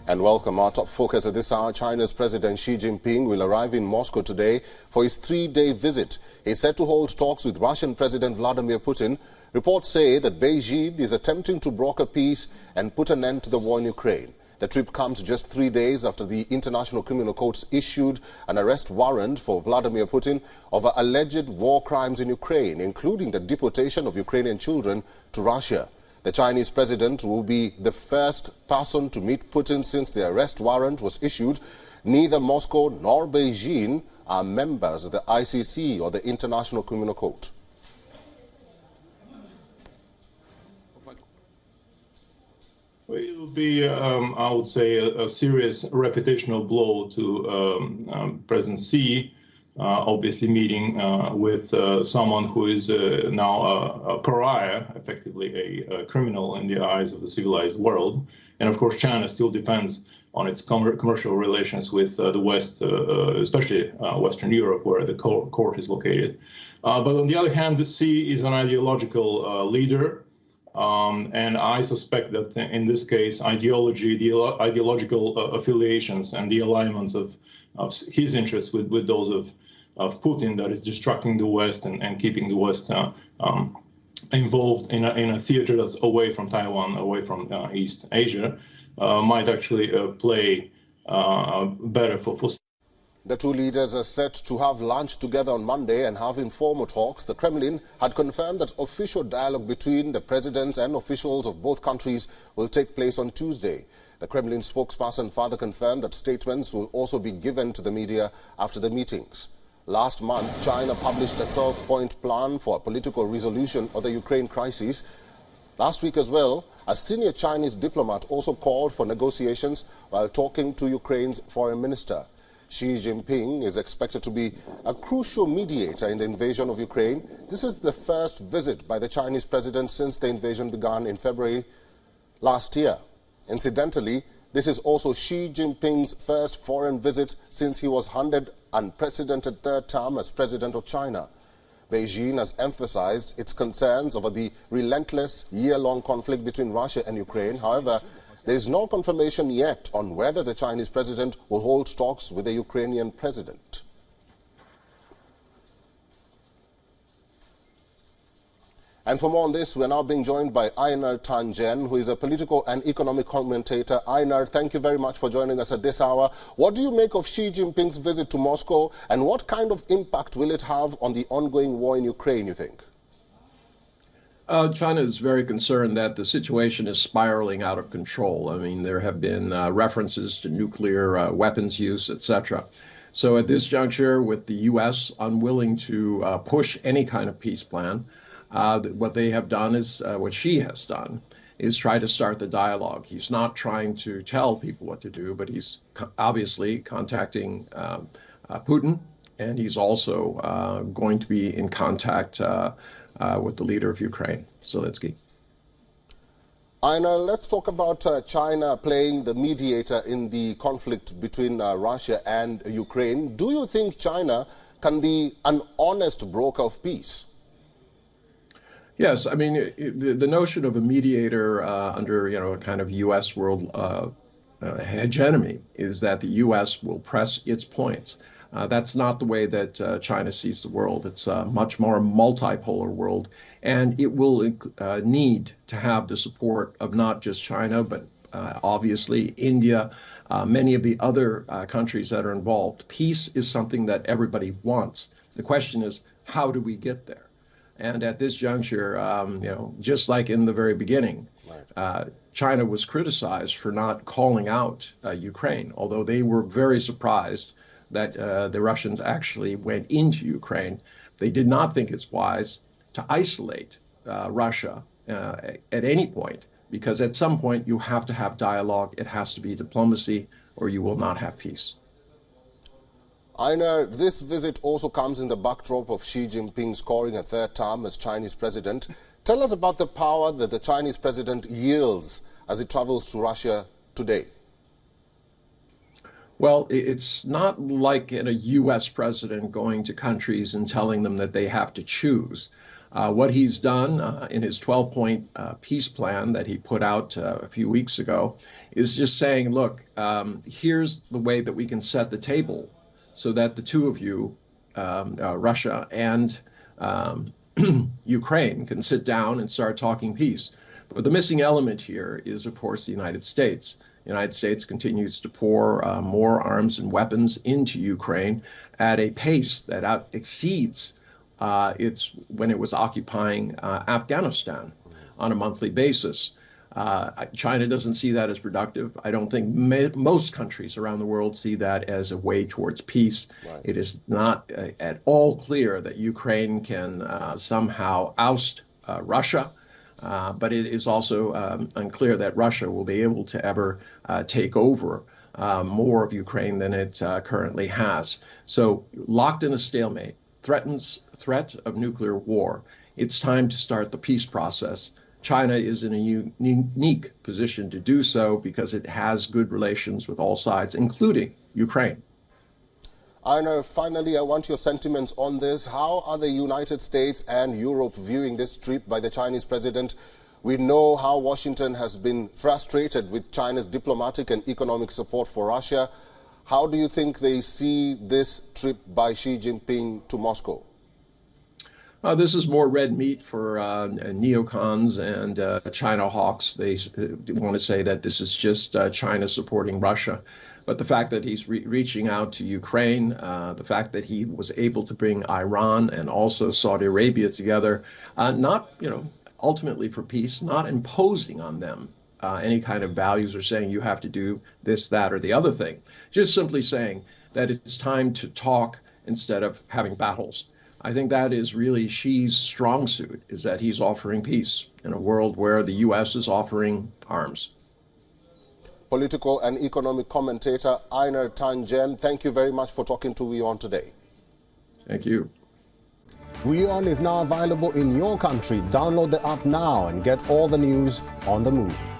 And welcome. Our top focus at this hour, China's President Xi Jinping will arrive in Moscow today for his three-day visit. He's set to hold talks with Russian President Vladimir Putin. Reports say that Beijing is attempting to broker peace and put an end to the war in Ukraine. The trip comes just 3 days after the International Criminal Court issued an arrest warrant for Vladimir Putin over alleged war crimes in Ukraine, including the deportation of Ukrainian children to Russia. The Chinese president will be the first person to meet Putin since the arrest warrant was issued. Neither Moscow nor Beijing are members of the ICC or the International Criminal Court. Well, it will be, I would say, a serious reputational blow to President Xi, obviously meeting with someone who is now a pariah, effectively a criminal in the eyes of the civilized world. And of course, China still depends on its commercial relations with the West, especially Western Europe, where the court is located. But on the other hand, Xi is an ideological leader. And I suspect that in this case, ideology, the ideological affiliations and the alignments of his interests with those of Putin, that is distracting the West and keeping the West involved in a theater that's away from Taiwan, away from East Asia, might actually play better for. The two leaders are set to have lunch together on Monday and have informal talks. The Kremlin had confirmed that official dialogue between the presidents and officials of both countries will take place on Tuesday. The Kremlin spokesperson further confirmed that statements will also be given to the media after the meetings. Last month, China published a 12-point plan for a political resolution of the Ukraine crisis. Last week as well, a senior Chinese diplomat also called for negotiations while talking to Ukraine's foreign minister. Xi Jinping is expected to be a crucial mediator in the invasion of Ukraine. This is the first visit by the Chinese president since the invasion began in February last year. Incidentally, this is also Xi Jinping's first foreign visit since he was handed unprecedented third term as president of China. Beijing has emphasized its concerns over the relentless year-long conflict between Russia and Ukraine. However, there is no confirmation yet on whether the Chinese president will hold talks with the Ukrainian president. And for more on this, we are now being joined by Einar Tangen, who is a political and economic commentator. Einar, thank you very much for joining us at this hour. What do you make of Xi Jinping's visit to Moscow, and what kind of impact will it have on the ongoing war in Ukraine, you think? China is very concerned that the situation is spiraling out of control. I mean, there have been references to nuclear weapons use, etc. So at this juncture, with the U.S. unwilling to push any kind of peace plan, what they have done is, what Xi has done, is try to start the dialogue. He's not trying to tell people what to do, but he's obviously contacting Putin, and he's also going to be in contact with the leader of Ukraine, Zelensky. Einar, let's talk about China playing the mediator in the conflict between Russia and Ukraine. Do you think China can be an honest broker of peace? Yes, I mean, the notion of a mediator under, a kind of U.S. world hegemony is that the U.S. will press its points. That's not the way that China sees the world. It's a much more multipolar world, and it will need to have the support of not just China, but obviously India, many of the other countries that are involved. Peace is something that everybody wants. The question is, how do we get there? And at this juncture, just like in the very beginning, China was criticized for not calling out Ukraine, although they were very surprised that the Russians actually went into Ukraine. They did not think it's wise to isolate Russia at any point, because at some point you have to have dialogue. It has to be diplomacy, or you will not have peace. Einar, this visit also comes in the backdrop of Xi Jinping scoring a third term as Chinese president. Tell us about the power that the Chinese president yields as he travels to Russia today. Well, it's not like a U.S. president going to countries and telling them that they have to choose. What he's done in his 12-point peace plan that he put out a few weeks ago is just saying, look, here's the way that we can set the table so that the two of you, Russia and Ukraine, can sit down and start talking peace. But the missing element here is, of course, the United States. The United States continues to pour more arms and weapons into Ukraine at a pace that exceeds when it was occupying Afghanistan on a monthly basis. China doesn't see that as productive. I don't think most countries around the world see that as a way towards peace. Right. It is not at all clear that Ukraine can somehow oust Russia. But it is also unclear that Russia will be able to ever take over more of Ukraine than it currently has. So locked in a stalemate, threat of nuclear war. It's time to start the peace process. China is in a unique position to do so because it has good relations with all sides, including Ukraine. Einar, finally, I want your sentiments on this. How are the United States and Europe viewing this trip by the Chinese president? We know how Washington has been frustrated with China's diplomatic and economic support for Russia. How do you think they see this trip by Xi Jinping to Moscow? This is more red meat for neocons and China hawks. They want to say that this is just China supporting Russia. But the fact that he's reaching out to Ukraine, the fact that he was able to bring Iran and also Saudi Arabia together, not, ultimately for peace, not imposing on them any kind of values or saying you have to do this, that, or the other thing. Just simply saying that it's time to talk instead of having battles. I think that is really Xi's strong suit, is that he's offering peace in a world where the U.S. is offering arms. Political and economic commentator Einar Tangen, thank you very much for talking to WION today. Thank you. WION is now available in your country. Download the app now and get all the news on the move.